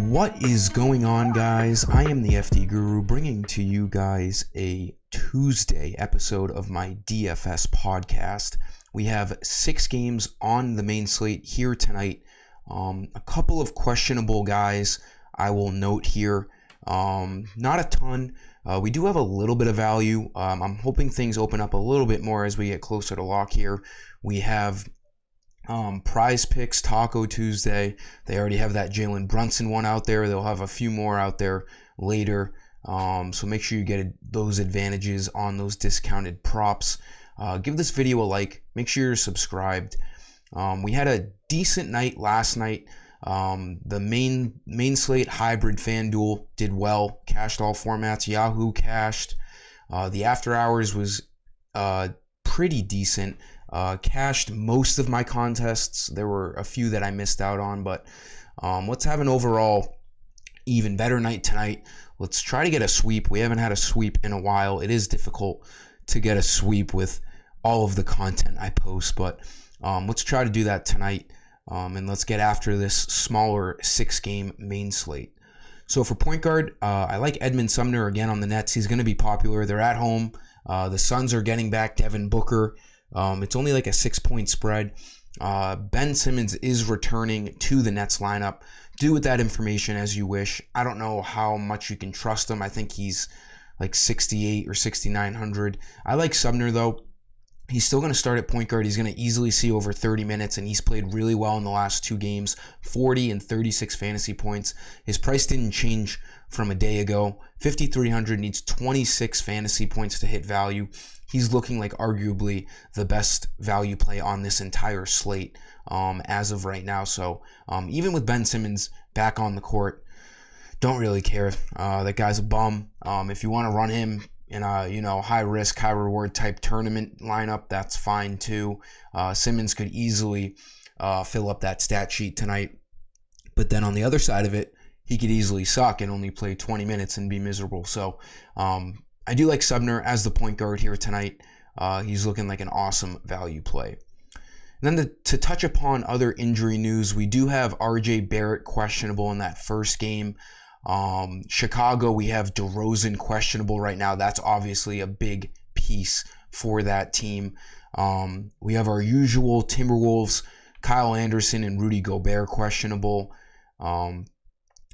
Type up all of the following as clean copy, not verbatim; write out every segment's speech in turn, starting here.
What is going on, guys? I am the FD Guru, bringing to you guys a Tuesday episode of my DFS podcast. We have 6 games on the main slate here tonight. A couple of questionable guys I will note here. Not a ton. We do have a little bit of value. I'm hoping things open up a little bit more as we get closer to lock here. We have Prize Picks Taco Tuesday. They already have that Jalen Brunson one out there. They'll have a few more out there later. So make sure you get those advantages on those discounted props. Give this video a like. Make sure you're subscribed. We had a decent night last night. The main slate hybrid FanDuel did well. Cashed all formats. Yahoo cashed. The after hours was pretty decent. Cashed most of my contests. There were a few that I missed out on, but let's have an overall even better night tonight. Let's try to get a sweep. We haven't had a sweep in a while. It is difficult to get a sweep with all of the content I post, but let's try to do that tonight, and let's get after this smaller 6-game main slate. So for point guard, I like Edmund Sumner again on the Nets. He's going to be popular. They're at home. The Suns are getting back Devin Booker. It's only like a 6-point spread. Ben Simmons is returning to the Nets lineup. Do with that information as you wish. I don't know how much you can trust him. I think he's like 68 or 6,900. I like Sumner though. He's still going to start at point guard. He's going to easily see over 30 minutes, and he's played really well in the last 2 games, 40 and 36 fantasy points. His price didn't change from a day ago. 5,300, needs 26 fantasy points to hit value. He's looking like arguably the best value play on this entire slate as of right now. So even with Ben Simmons back on the court, don't really care. That guy's a bum. If you want to run him in a high risk, high reward type tournament lineup, that's fine too. Simmons could easily fill up that stat sheet tonight. But then on the other side of it, he could easily suck and only play 20 minutes and be miserable. So I do like Sumner as the point guard here tonight. He's looking like an awesome value play. And then to touch upon other injury news, we do have RJ Barrett questionable in that first game. Chicago, we have DeRozan questionable right now. That's obviously a big piece for that team. We have our usual Timberwolves, Kyle Anderson and Rudy Gobert questionable.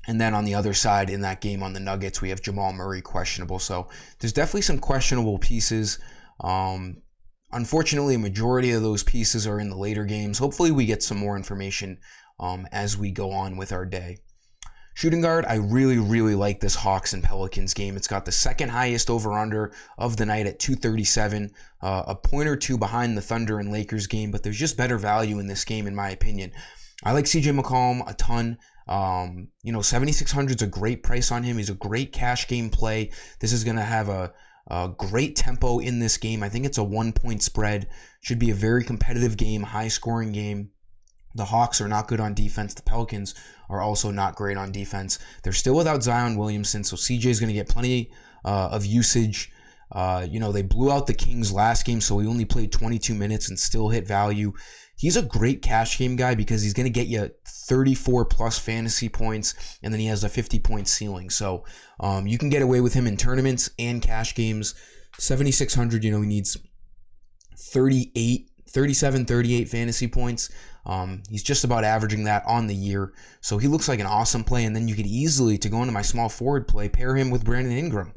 And then on the other side in that game on the Nuggets, we have Jamal Murray questionable. So there's definitely some questionable pieces. Unfortunately, a majority of those pieces are in the later games. Hopefully we get some more information as we go on with our day. Shooting guard, I really, really like this Hawks and Pelicans game. It's got the second highest over-under of the night at 237, a point or two behind the Thunder and Lakers game, but there's just better value in this game in my opinion. I like CJ McCollum a ton. 7,600 is a great price on him. He's a great cash game play. This is going to have a great tempo in this game. I think it's a 1-point spread. Should be a very competitive game, high-scoring game. The Hawks are not good on defense. The Pelicans are also not great on defense. They're still without Zion Williamson, so CJ is going to get plenty of usage. They blew out the Kings last game, so he only played 22 minutes and still hit value. He's a great cash game guy because he's going to get you 34 plus fantasy points, and then he has a 50-point ceiling. So you can get away with him in tournaments and cash games. 7,600, he needs 37, 38 fantasy points. He's just about averaging that on the year. So he looks like an awesome play, and then you could easily, to go into my small forward play, pair him with Brandon Ingram.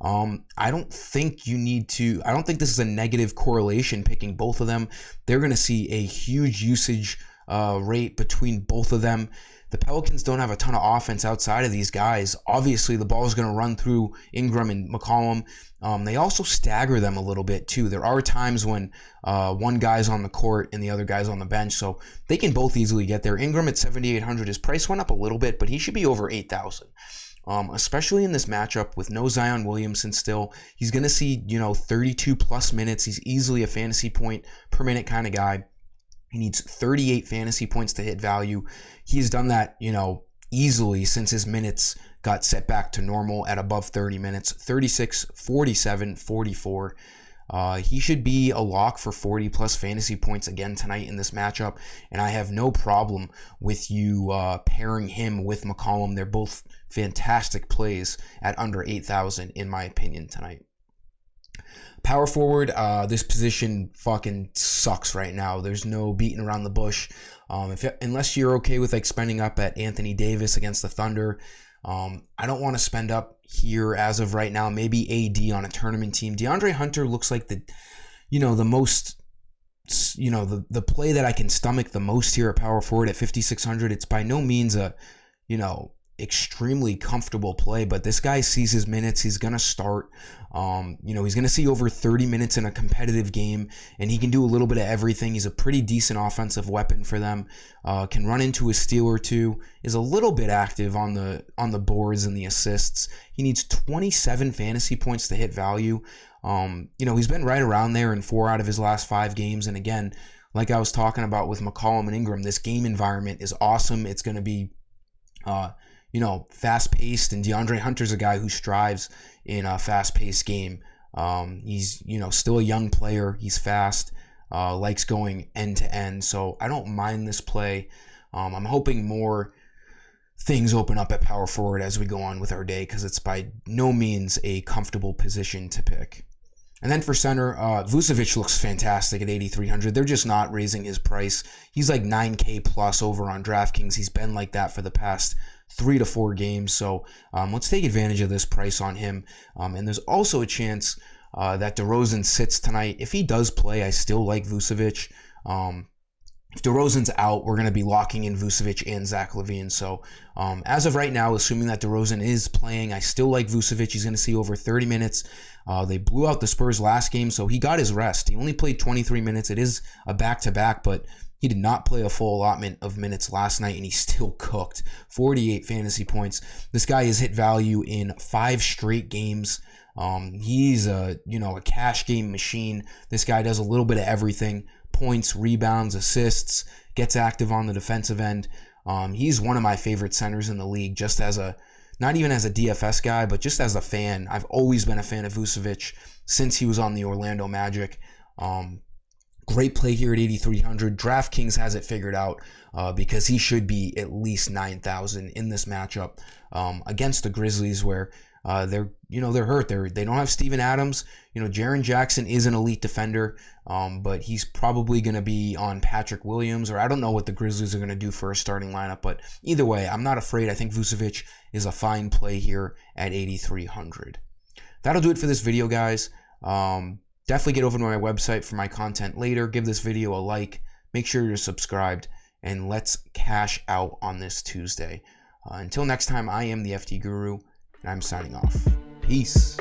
I don't think this is a negative correlation picking both of them. They're going to see a huge usage rate between both of them. The Pelicans don't have a ton of offense outside of these guys. Obviously, the ball is going to run through Ingram and McCollum. They also stagger them a little bit, too. There are times when one guy's on the court and the other guy's on the bench, so they can both easily get there. Ingram at 7,800, his price went up a little bit, but he should be over 8,000. Especially in this matchup with no Zion Williamson still. He's going to see, 32 plus minutes. He's easily a fantasy point per minute kind of guy. He needs 38 fantasy points to hit value. He's done that, easily since his minutes got set back to normal at above 30 minutes. 36, 47, 44. He should be a lock for 40 plus fantasy points again tonight in this matchup, and I have no problem with you pairing him with McCollum. They're both fantastic plays at under 8,000 in my opinion tonight. Power forward, this position fucking sucks right now. There's no beating around the bush. Unless you're okay with like spending up at Anthony Davis against the Thunder, I don't want to spend up here as of right now. Maybe AD on a tournament team. DeAndre Hunter looks like the most, the play that I can stomach the most here at power forward at 5,600. It's by no means a, extremely comfortable play, but this guy sees his minutes. He's going to start. He's going to see over 30 minutes in a competitive game, and he can do a little bit of everything. He's a pretty decent offensive weapon for them. Can run into a steal or two. Is a little bit active on the boards and the assists. He needs 27 fantasy points to hit value. He's been right around there in 4 out of his last 5 games. And again, like I was talking about with McCollum and Ingram, this game environment is awesome. It's going to be fast-paced, and DeAndre Hunter's a guy who strives in a fast-paced game. He's, still a young player. He's fast, likes going end-to-end, so I don't mind this play. I'm hoping more things open up at power forward as we go on with our day, because it's by no means a comfortable position to pick. And then for center, Vucevic looks fantastic at 8,300. They're just not raising his price. He's like 9K plus over on DraftKings. He's been like that for the past 3 to 4 games. So let's take advantage of this price on him. And there's also a chance that DeRozan sits tonight. If he does play, I still like Vucevic. If DeRozan's out, we're going to be locking in Vucevic and Zach LaVine. So as of right now, assuming that DeRozan is playing, I still like Vucevic. He's going to see over 30 minutes. They blew out the Spurs last game, so he got his rest. He only played 23 minutes. It is a back-to-back, but he did not play a full allotment of minutes last night, and he still cooked. 48 fantasy points. This guy has hit value in 5 straight games. He's a cash game machine. This guy does a little bit of everything. Points, rebounds, assists, gets active on the defensive end. He's one of my favorite centers in the league, just as not even as a DFS guy, but just as a fan. I've always been a fan of Vucevic since he was on the Orlando Magic. Great play here at 8,300. DraftKings has it figured out because he should be at least 9,000 in this matchup against the Grizzlies, where they're hurt. They don't have Steven Adams. Jaren Jackson is an elite defender, but he's probably going to be on Patrick Williams, or I don't know what the Grizzlies are going to do for a starting lineup. But either way, I'm not afraid. I think Vucevic is a fine play here at 8,300. That'll do it for this video, guys. Definitely get over to my website for my content later. Give this video a like. Make sure you're subscribed, and let's cash out on this Tuesday. Until next time, I am the FT Guru, and I'm signing off. Peace.